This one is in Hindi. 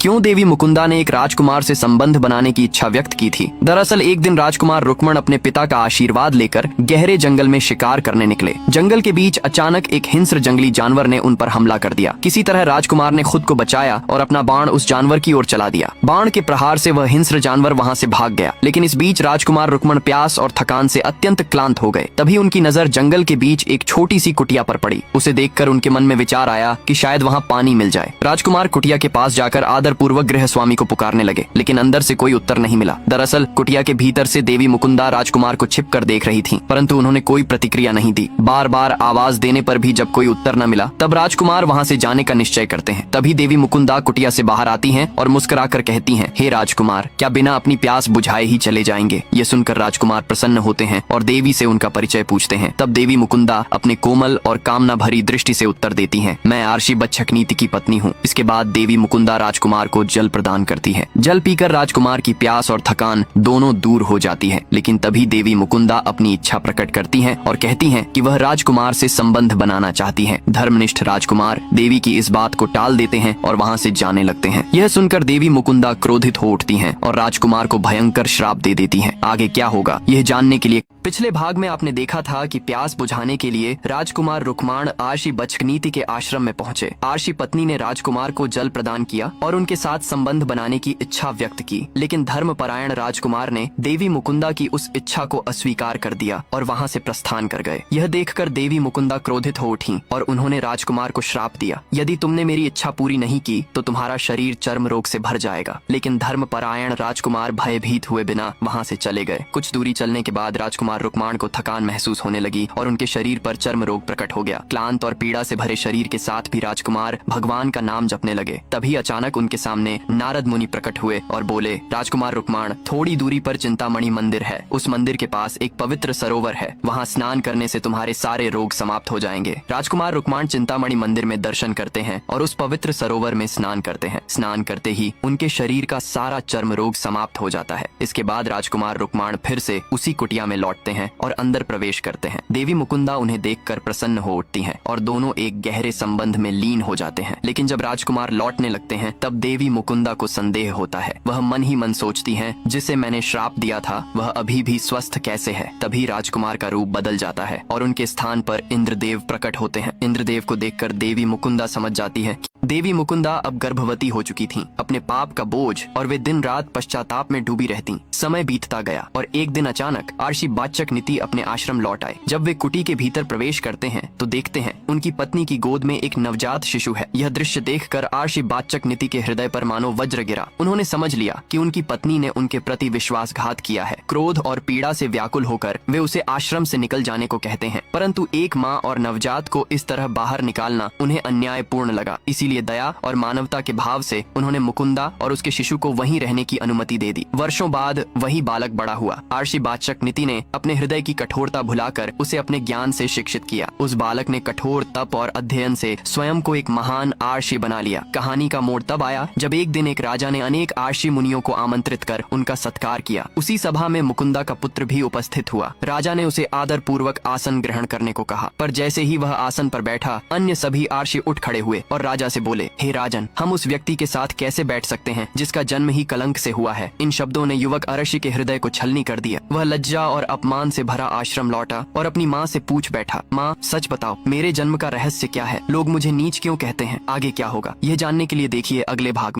क्यों देवी मुकुंदा ने एक राजकुमार से संबंध बनाने की इच्छा व्यक्त की थी। दरअसल एक दिन राजकुमार रुक्मण अपने पिता का आशीर्वाद लेकर गहरे जंगल में शिकार करने निकले। जंगल के बीच अचानक एक हिंस्र जंगली जानवर ने उन पर हमला कर दिया। किसी तरह राजकुमार ने खुद को बचाया और अपना बाण उस जानवर की ओर चला दिया। बाण के प्रहार से वह हिंस्र जानवर वहां से भाग गया, लेकिन इस बीच राजकुमार रुक्मण प्यास और थकान से अत्यंत क्लांत हो गए। तभी उनकी नजर जंगल के बीच एक छोटी सी कुटिया पर पड़ी। उसे देखकर उनके मन में विचार आया कि शायद वहाँ पानी मिल जाए। राजकुमार कुटिया के पास जाकर आदर पूर्वक गृह स्वामी को पुकारने लगे, लेकिन अंदर से कोई उत्तर नहीं मिला। दरअसल कुटिया के भीतर से देवी मुकुंदा राजकुमार को छिपकर देख रही थीं, परंतु उन्होंने कोई प्रतिक्रिया नहीं दी। बार बार आवाज देने पर भी जब कोई उत्तर न मिला, तब राजकुमार वहाँ से जाने का निश्चय करते हैं। तभी देवी मुकुंदा कुटिया से बाहर आती हैं और मुस्कुराकर कहती हैं, हे राजकुमार, क्या बिना अपनी प्यास बुझाए ही चले जाएंगे? ये सुनकर राजकुमार प्रसन्न होते हैं और देवी से उनका परिचय पूछते हैं। तब देवी मुकुंदा अपने कोमल और कामना भरी दृष्टि से उत्तर देती हैं, मैं आर्षि बच्छकनीति की पत्नी हूँ। इसके बाद देवी मुकुंदा राजकुमार को जल प्रदान करती है। जल पीकर राजकुमार की प्यास और थकान दोनों दूर हो जाती है। लेकिन तभी देवी मुकुंदा अपनी इच्छा प्रकट करती हैं और कहती हैं कि वह राजकुमार से संबंध बनाना चाहती हैं। धर्मनिष्ठ राजकुमार देवी की इस बात को टाल देते हैं और वहाँ से जाने लगते हैं। यह सुनकर देवी मुकुंदा क्रोधित हो उठती हैं और राजकुमार को भयंकर श्राप दे देती हैं। आगे क्या होगा यह जानने के लिए पिछले भाग में आपने देखा था कि प्यास बुझाने के लिए राजकुमार रुक्माण आर्षि बच्छकनीति के आश्रम में पहुंचे। आर्षि पत्नी ने राजकुमार को जल प्रदान किया और उनके साथ संबंध बनाने की इच्छा व्यक्त की, लेकिन धर्मपरायण राजकुमार ने देवी मुकुंदा की उस इच्छा को अस्वीकार कर दिया और वहां से प्रस्थान कर गए। यह देखकर देवी मुकुंदा क्रोधित हो उठी और उन्होंने राजकुमार को श्राप दिया, यदि तुमने मेरी इच्छा पूरी नहीं की तो तुम्हारा शरीर चर्म रोग से भर जाएगा। लेकिन धर्मपरायण राजकुमार भयभीत हुए बिना वहां से चले गए। कुछ दूरी चलने के बाद राजकुमार रुक्माण को थकान महसूस होने लगी और उनके शरीर पर चर्म रोग प्रकट हो गया। क्लांत और पीड़ा से भरे शरीर के साथ भी राजकुमार भगवान का नाम जपने लगे। तभी अचानक उनके सामने नारद मुनि प्रकट हुए और बोले, राजकुमार रुक्माण, थोड़ी दूरी पर चिंतामणि मंदिर है। उस मंदिर के पास एक पवित्र सरोवर है, वहाँ स्नान करने से तुम्हारे सारे रोग समाप्त हो जाएंगे। राजकुमार रुक्माण चिंतामणि मंदिर में दर्शन करते हैं और उस पवित्र सरोवर में स्नान करते हैं। स्नान करते ही उनके शरीर का सारा चर्म रोग समाप्त हो जाता है। इसके बाद राजकुमार रुक्माण फिर से उसी कुटिया में लौटते हैं और अंदर प्रवेश करते हैं। देवी मुकुंदा उन्हें देखकर प्रसन्न हो उठती हैं और दोनों एक गहरे संबंध में लीन हो जाते हैं। लेकिन जब राजकुमार लौटने लगते हैं तब देवी मुकुंदा को संदेह होता है। वह मन ही मन सोचती हैं, जिसे मैंने श्राप दिया था वह अभी भी स्वस्थ कैसे है? तभी राजकुमार का रूप बदल जाता है और उनके स्थान पर इंद्रदेव प्रकट होते हैं। इंद्रदेव को देखकर देवी मुकुंदा समझ जाती है देवी मुकुंदा अब गर्भवती हो चुकी थीं। अपने पाप का बोझ और वे दिन रात पश्चाताप में डूबी रहती। समय बीतता गया और एक दिन अचानक आर्षि बच्छकनीति अपने आश्रम लौट आए। जब वे कुटी के भीतर प्रवेश करते हैं तो देखते हैं उनकी पत्नी की गोद में एक नवजात शिशु है। यह दृश्य देखकर आर्षि बच्छकनीति के हृदय पर मानो वज्र गिरा। उन्होंने समझ लिया कि उनकी पत्नी ने उनके प्रति विश्वासघात किया है। क्रोध और पीड़ा से व्याकुल होकर वे उसे आश्रम से निकल जाने को कहते हैं, परंतु एक माँ और नवजात को इस तरह बाहर निकालना उन्हें अन्यायपूर्ण लगा। इसीलिए दया और मानवता के भाव से उन्होंने मुकुंदा और उसके शिशु को वहीं रहने की अनुमति दे दी। वर्षों बाद वही बालक बड़ा हुआ। आर्षि बच्छकनीति ने अपने हृदय की कठोरता भुलाकर उसे अपने ज्ञान से शिक्षित किया। उस बालक ने कठोर तप और अध्ययन से स्वयं को एक महान आर्षि बना लिया। कहानी का मोड़ तब आया जब एक दिन एक राजा ने अनेक आर्षि मुनियों को आमंत्रित कर उनका सत्कार किया। उसी सभा में मुकुंदा का पुत्र भी उपस्थित हुआ। राजा ने उसे आदर पूर्वक आसन ग्रहण करने को कहा, पर जैसे ही वह आसन पर बैठा अन्य सभी आर्षि उठ खड़े हुए और राजा से बोले, हे राजन, हम उस व्यक्ति के साथ कैसे बैठ सकते हैं जिसका जन्म ही कलंक से हुआ है? इन शब्दों ने युवक आर्षि के हृदय को छलनी कर दिया। वह लज्जा और अपमान से भरा आश्रम लौटा और अपनी माँ से पूछ बैठा, माँ सच बताओ, मेरे जन्म का रहस्य क्या है? लोग मुझे नीच क्यों कहते हैं? आगे क्या होगा यह जानने के लिए देखिए अगले भाग में।